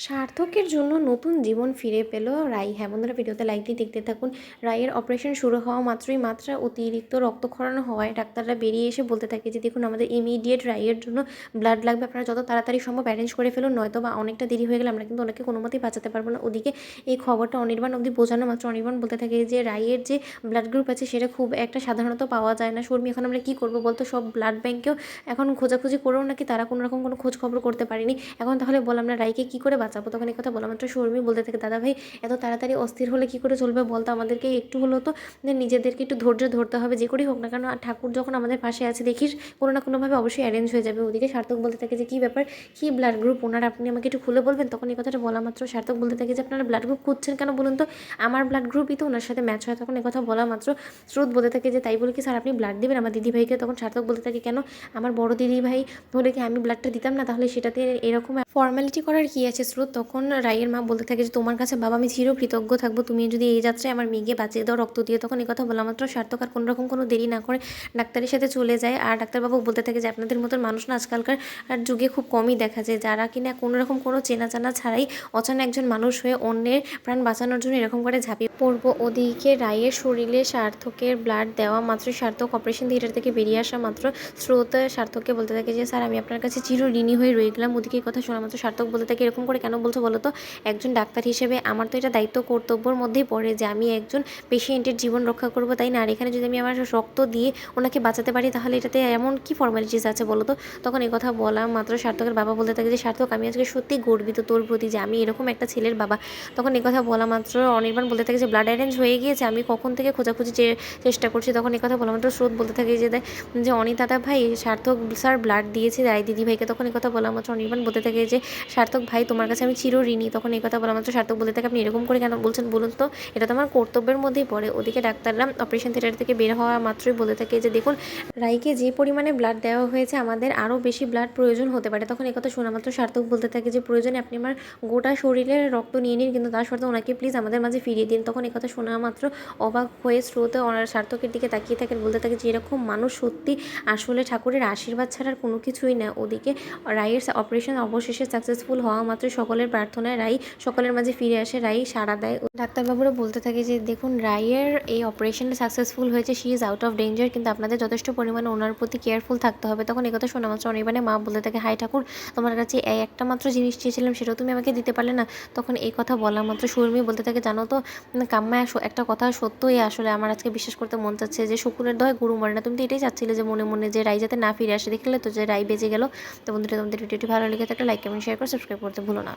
সার্থকের জন্য নতুন জীবন ফিরে পেল রাই। হ্যাঁ বন্ধুরা, ভিডিওতে লাইক দিয়ে দেখতে থাকুন। রাইয়ের অপারেশন শুরু হওয়া মাত্রই মাত্রা অতিরিক্ত রক্তক্ষরণ হওয়ায় ডাক্তাররা বেরিয়ে এসে বলতে থাকে যে দেখুন, আমাদের ইমিডিয়েট রাইয়ের জন্য ব্লাড লাগবে, আপনারা যত তাড়াতাড়ি সম্ভব অ্যারেঞ্জ করে ফেলুন, নয়তো বা অনেকটা দেরি হয়ে গেলে আমরা কিন্তু ওনাকে কোনো মতেই বাঁচাতে পারবো না। ওদিকে এই খবরটা অনির্বাণ অবধি বোঝানো মাত্র অনির্বাণ বলতে থাকে যে রাইয়ের যে ব্লাড গ্রুপ আছে সেটা খুব একটা সাধারণত পাওয়া যায় না। শর্মি, এখন আমরা কী করবো বলতো? সব ব্লাড ব্যাঙ্কেও এখন খোঁজাখুঁজি করেও নাকি তারা কোনো রকম কোনো খোঁজ খবর করতে পারেনি। এখন তাহলে বল আমরা রাইকে কী করে বাঁচাবো? তখন এই কথা বলা মাত্র শর্মি বলতে থাকে, দাদা ভাই এত তাড়াতাড়ি অস্থির হলে কী করে চলবে বলতো? আমাদেরকে একটু হলেও তো নিজেদেরকে একটু ধৈর্য ধরতে হবে, যে করেই হোক না কেন। আর ঠাকুর যখন আমাদের পাশে আছে দেখিস, কোনো না কোনোভাবে অবশ্যই অ্যারেঞ্জ হয়ে যাবে। ওদিকে সার্থক বলতে থাকে যে কী ব্যাপার, কী ব্লাড গ্রুপ ওনার, আপনি আমাকে একটু খুলে বলবেন? তখন এই কথাটা বলা মাত্র সার্থক বলতে থাকে যে আপনারা ব্লাড গ্রুপ খুঁজছেন কেন বলুন তো? আমার ব্লাড গ্রুপই তো ওনার সাথে ম্যাচ হয়। তখন এই কথা বলা মাত্র স্রোত বলতে থাকে যে তাই বলে কি স্যার আপনি ব্লাড দেবেন আমার দিদিভাইকে? তখন সার্থক বলতে থাকে, কেন, আমার বড় দিদিভাই হলে কি আমি ব্লাডটা দিতাম না? তাহলে সেটাতে এরকম ফর্মালিটি করার কী আছে স্রোত? তখন রাইয়ের মা বলতে থাকে যে তোমার কাছে বাবা আমি চিরকৃতজ্ঞ থাকবো, তুমি যদি এই যাত্রায় আমার মেয়েকে বাঁচিয়ে দাও রক্ত দিয়ে। তখন এই কথা বলা মাত্র সার্থক আর কোনো রকম কোনো দেরি না করে ডাক্তারের সাথে চলে যায়। আর ডাক্তারবাবু বলতে থাকে যে আপনাদের মতন মানুষ না আজকালকার যুগে খুব কমই দেখা যায়, যারা কিনা কোনো রকম কোনো চেনা জানা ছাড়াই অচানা একজন মানুষ হয়ে অন্যের প্রাণ বাঁচানোর জন্য এরকম করে ঝাঁপিয়ে পড়বো। ওদিকে রাইয়ের শরীরে সার্থকের ব্লাড দেওয়া মাত্র, সার্থক অপারেশন থিয়েটার থেকে বেরিয়ে আসা মাত্র স্রোত সার্থককে বলতে থাকে যে স্যার আমি আপনার কাছে চিরঋণী হয়ে রয়ে গেলাম। ওদিকে এই কথা শোনা মাত্র সার্থক বলতে থাকে, এরকম করে কেন বলছো বলো তো? একজন ডাক্তার হিসেবে আমার তো এটা দায়িত্ব কর্তব্যের মধ্যেই পড়ে যে আমি একজন পেশেন্টের জীবন রক্ষা করব, তাই না? আর এখানে যদি আমি আমার রক্ত দিয়ে ওনাকে বাঁচাতে পারি তাহলে এটাতে এমন কি ফর্মালিটিস আছে বলো তো? তখন এই কথা বলা মাত্র সার্থকের বাবা বলতে থাকে যে সার্থক আমি আজকে সত্যি গর্বিত তোর প্রতি যে আমি এরকম একটা ছেলের বাবা। তখন এই কথা বলা মাত্র অনির্বাণ বলতে থাকে যে ব্লাড অ্যারেঞ্জ হয়ে গিয়েছে, আমি কখন থেকে খোঁজাখুঁজি চেষ্টা করছি। তখন এই কথা বলা মাত্র স্রোত বলতে থাকে যে অনি দাদা ভাই সার্থক স্যার ব্লাড দিয়েছে রায় দিদিভাইকে। তখন এই কথা বলা মাত্র অনির্বাণ বলতে থাকে যে সার্থক ভাই তোমার কাছে আমি চিরঋণী। তখন এই কথা বলা মাত্র সার্থক বলতে থাকে আপনি এরকম করে কেন বলছেন বলুন তো? এটা তো আমার কর্তব্যের মধ্যেই পড়ে। ওদিকে ডাক্তাররা অপারেশন থিয়েটার থেকে বের হওয়া মাত্রই বলে থাকে যে দেখুন, রাইকে যে পরিমাণে ব্লাড দেওয়া হয়েছে আমাদের আরও বেশি ব্লাড প্রয়োজন হতে পারে। তখন এই কথা শোনা মাত্র সার্থক বলতে থাকে যে প্রয়োজনে আপনি আমার গোটা শরীরের রক্ত নিয়ে নিন, কিন্তু তার সত্ত্বেও ওনাকে প্লিজ আমাদের মাঝে ফিরিয়ে দিন। তখন এই কথা শোনা মাত্র অবাক হয়ে স্রোতে ওনার সার্থকের দিকে তাকিয়ে থাকেন, বলতে থাকে যে এরকম মানুষ সত্যি আসলে ঠাকুরের আশীর্বাদ ছাড়ার কোনো কিছুই না। ওদিকে রাইয়ের অপারেশন অবশেষে সাকসেসফুল হওয়া মাত্র সকলের প্রার্থনায় রাই সকলের মাঝে ফিরে আসে। রাই সাড়া দেয়। ডাক্তারবাবুরা বলতে থাকে যে দেখুন, রাইয়ের এই অপারেশনটা সাকসেসফুল হয়েছে, she is out of danger, কিন্তু আপনাদের যথেষ্ট পরিমাণে ওনার প্রতি কেয়ারফুল থাকতে হবে। তখন এই কথা শোনা মাত্র অনির্বাণের মা বলতে থাকে, হাই ঠাকুর, তোমার কাছে এই একটা মাত্র জিনিস চেয়েছিলাম, সেটাও তুমি আমাকে দিতে পারলে না। তখন এই কথা বলা মাত্র শর্মী বলতে থাকে, জানো তো কাম্মা, একটা কথা সত্যই আসলে আমার আজকে বিশ্বাস করতে মন চাচ্ছে যে শকুনের দয় গরু মরে না। তুমি তো এটাই চাচ্ছিলে যে মনে মনে যে রাই যাতে না ফিরে আসে, দেখলে তো যে রাই বেঁচে গেল। তো বন্ধুরা, তোমাদের ভিডিওটি ভালো লেগে থাকলে লাইক কমেন্ট শেয়ার করে সাবস্ক্রাইব করতে ভুলো না।